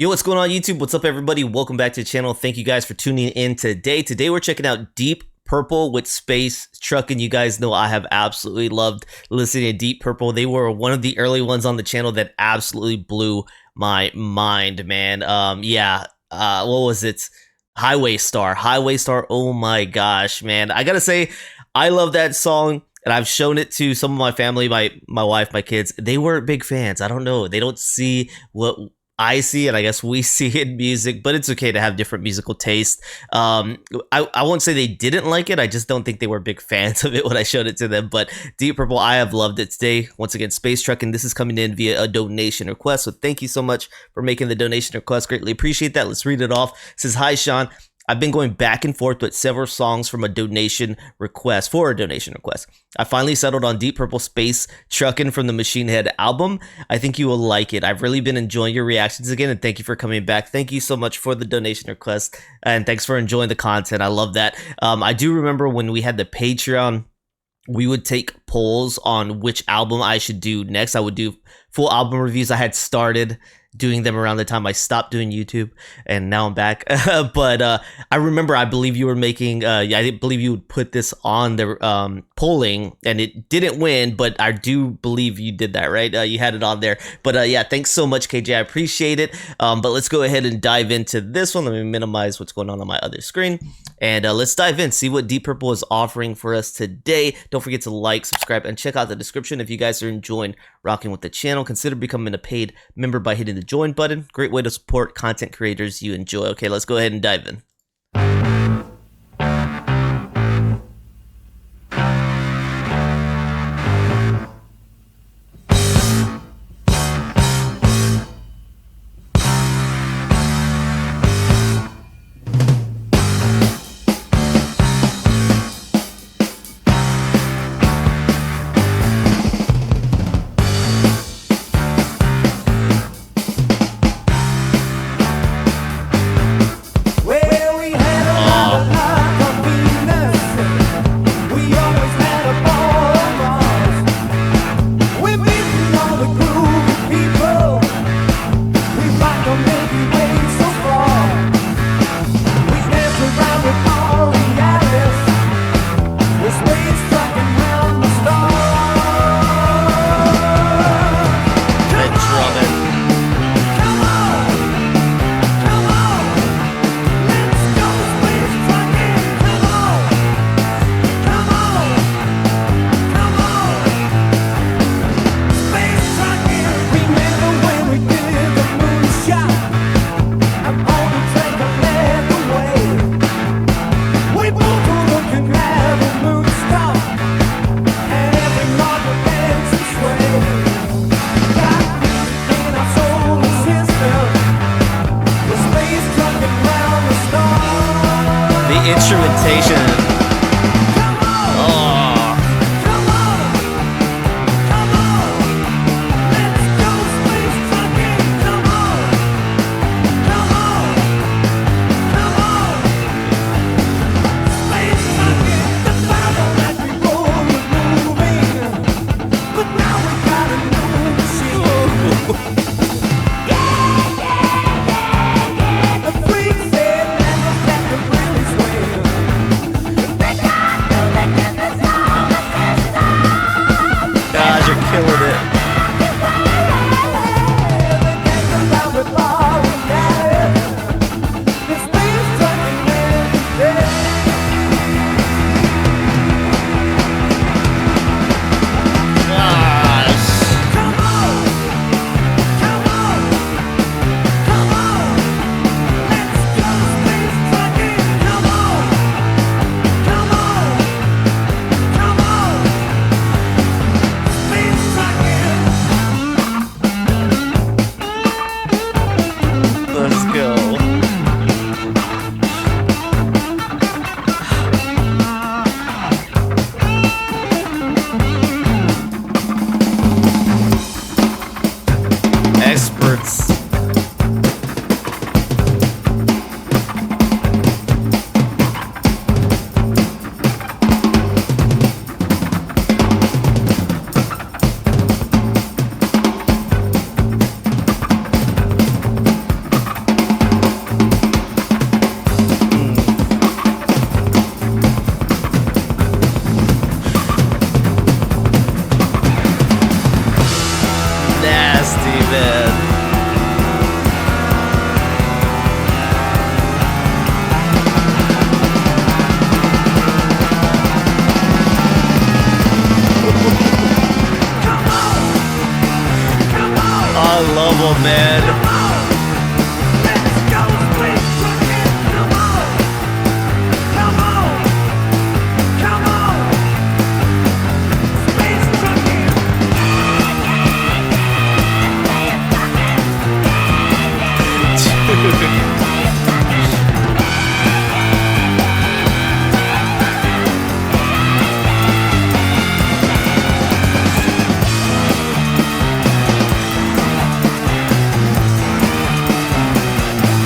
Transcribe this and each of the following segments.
Yo, what's going on YouTube? What's up everybody? Welcome back to the channel. Thank you guys for tuning in today. Today we're checking out Deep Purple with Space Truckin. You guys know I have absolutely loved listening to Deep Purple. They were one of the early ones on the channel that absolutely blew my mind, man. What was it? Highway Star. Oh my gosh, man. I gotta say, I love that song. And I've shown it to some of my family, my wife, my kids. They weren't big fans. I don't know. They don't see what I see, and I guess we see in music, but it's okay to have different musical taste. I won't say they didn't like it. I just don't think they were big fans of it when I showed it to them. But Deep Purple, I have loved it today. Once again, Space Truckin, this is coming in via a donation request. So thank you so much for making the donation request. Greatly appreciate that. Let's read it off. It says, "Hi, Sean. I've been going back and forth with several songs from a donation request. I finally settled on Deep Purple Space Truckin from the Machine Head album. I think you will like it. I've really been enjoying your reactions again, and thank you for coming back." Thank you so much for the donation request, and thanks for enjoying the content. I love that. I do remember when we had the Patreon, we would take polls on which album I should do next. I would do full album reviews. I had started doing them around the time I stopped doing YouTube, and now I'm back. But I remember, I believe you were making, I believe you would put this on the polling, and it didn't win, but I do believe you did that, right? You had it on there. But yeah, thanks so much, KJ. I appreciate it. But let's go ahead and dive into this one. Let me minimize what's going on my other screen, and let's dive in, see what Deep Purple is offering for us today. Don't forget to like, subscribe, and check out the description. If you guys are enjoying rocking with the channel, consider becoming a paid member by hitting the join button. Great way to support content creators you enjoy. Okay, let's go ahead and dive in. Instrumentation. metal, man.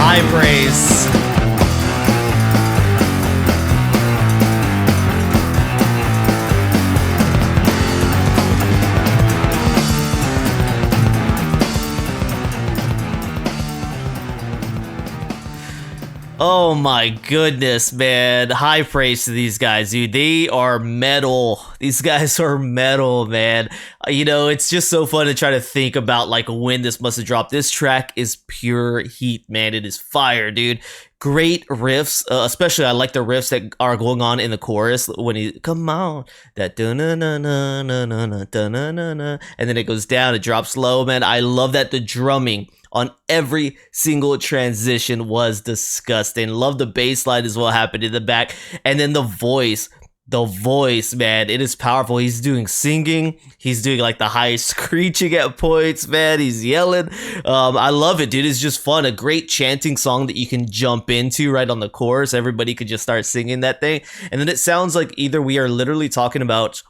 High praise. Oh my goodness, man. High praise to these guys, dude. They are metal. These guys are metal, man. You know, it's just so fun to try to think about like when this must have dropped. This track is pure heat, man. It is fire, dude. Great riffs, especially I like the riffs that are going on in the chorus when he come on that da na na na na na na na na, and then it goes down, it drops low, man. I love that the drumming on every single transition was disgusting. Love the bass line as well happened in the back, and then the voice, man, it is powerful. He's doing singing, he's doing like the high screeching at points, man. He's yelling. I love it, dude. It's just fun. A great chanting song that you can jump into right on the chorus. Everybody could just start singing that thing, and then it sounds like either we are literally talking about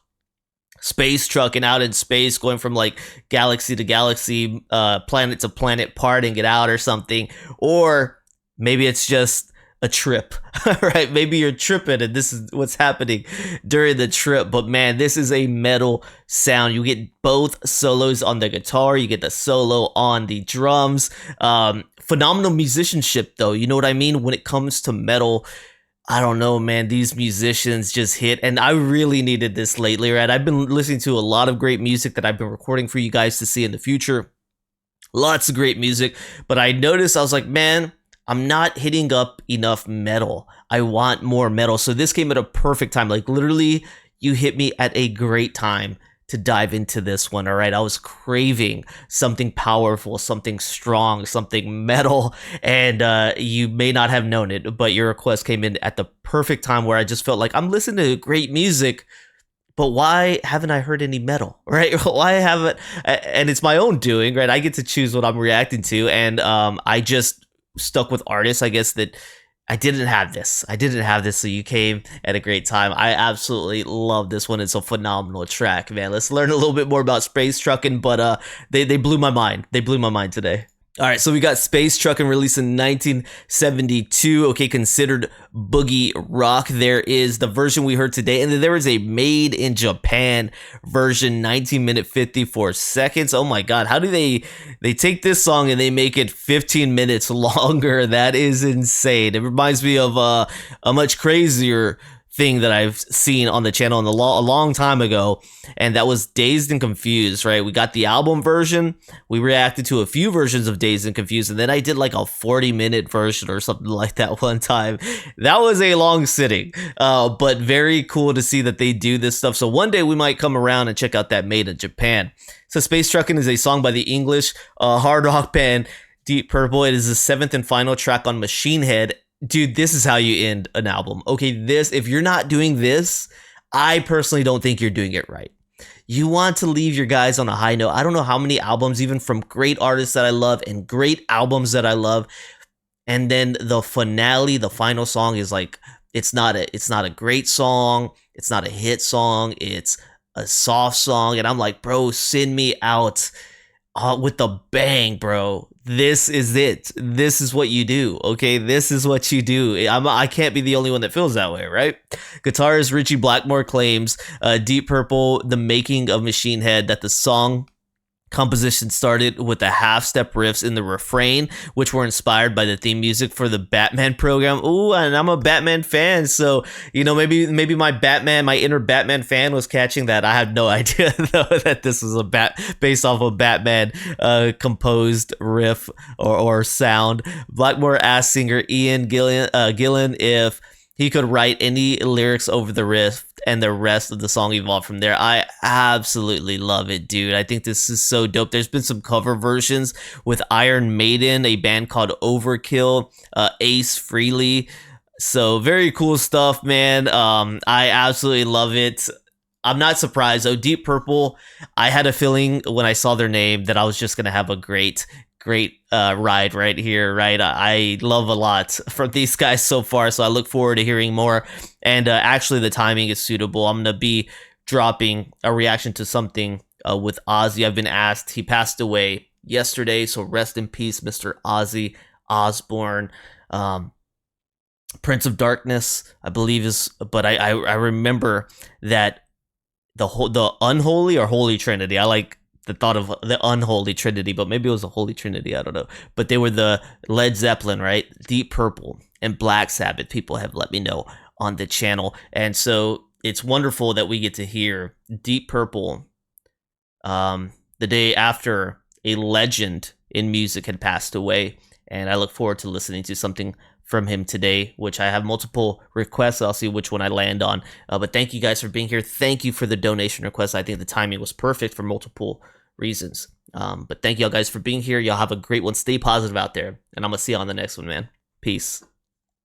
space trucking out in space, going from like galaxy to galaxy, planet to planet, parting it out or something, or maybe it's just a trip, right? Maybe you're tripping and this is what's happening during the trip. But man, this is a metal sound. You get both solos on the guitar, you get the solo on the drums. Phenomenal musicianship though, you know what I mean? When it comes to metal, I don't know, man, these musicians just hit, and I really needed this lately, right? I've been listening to a lot of great music that I've been recording for you guys to see in the future. Lots of great music, but I noticed, I was like, man, I'm not hitting up enough metal. I want more metal. So this came at a perfect time. Like literally, you hit me at a great time to dive into this one, all right? I was craving something powerful, something strong, something metal, and you may not have known it, but your request came in at the perfect time where I just felt like I'm listening to great music, but why haven't I heard any metal, right? Why haven't, and it's my own doing, right? I get to choose what I'm reacting to, and I just stuck with artists, I guess, that I didn't have this, so you came at a great time. I absolutely love this one. It's a phenomenal track, man. Let's learn a little bit more about Space Truckin', but they blew my mind. They blew my mind today. All right, so we got Space Truckin' released in 1972, okay, considered boogie rock. There is the version we heard today, and then there is a made in Japan version, 19 minutes 54 seconds. Oh my God, how do they take this song and they make it 15 minutes longer? That is insane. It reminds me of a much crazier thing that I've seen on the channel a long time ago, and that was Dazed and Confused, right? We got the album version, we reacted to a few versions of Dazed and Confused, and then I did like a 40-minute version or something like that one time. That was a long sitting, but very cool to see that they do this stuff. So one day we might come around and check out that made in Japan. So Space Truckin' is a song by the English hard rock band Deep Purple. It is the 7th and final track on Machine Head. Dude, this is how you end an album. Okay, if you're not doing this, I personally don't think you're doing it right. You want to leave your guys on a high note. I don't know how many albums, even from great artists that I love and great albums that I love, and then the finale, the final song is like, it's not a great song, it's not a hit song, it's a soft song, and I'm like, bro, send me out with the bang, bro. This is it. This is what you do, okay? This is what you do. I can't be the only one that feels that way, right? Guitarist Richie Blackmore claims Deep Purple, the making of Machine Head, that the song composition started with the half-step riffs in the refrain, which were inspired by the theme music for the Batman program. Ooh, and I'm a Batman fan, so you know, maybe my inner Batman fan was catching that. I had no idea though that this was based off of Batman composed riff or sound. Blackmore asked singer Ian Gillan if he could write any lyrics over the riff, and the rest of the song evolved from there. I absolutely love it, dude. I think this is so dope. There's been some cover versions with Iron Maiden, a band called Overkill, Ace Frehley. So very cool stuff, man. I absolutely love it. I'm not surprised though. Deep Purple, I had a feeling when I saw their name that I was just gonna have a great ride right here, right? I love a lot from these guys so far, so I look forward to hearing more. And actually, the timing is suitable. I'm gonna be dropping a reaction to something with Ozzy. I've been asked. He passed away yesterday, so rest in peace, Mr. Ozzy Osbourne. Prince of Darkness, I believe is, but I remember that the unholy or holy trinity. I like the thought of the unholy trinity, but maybe it was a holy trinity. I don't know. But they were the Led Zeppelin, right? Deep Purple and Black Sabbath. People have let me know on the channel, and so it's wonderful that we get to hear Deep Purple the day after a legend in music had passed away. And I look forward to listening to something from him today, which I have multiple requests. I'll see which one I land on. But thank you guys for being here. Thank you for the donation request. I think the timing was perfect for multiple reasons. But thank y'all guys for being here. Y'all have a great one. Stay positive out there. And I'm going to see you on the next one, man. Peace.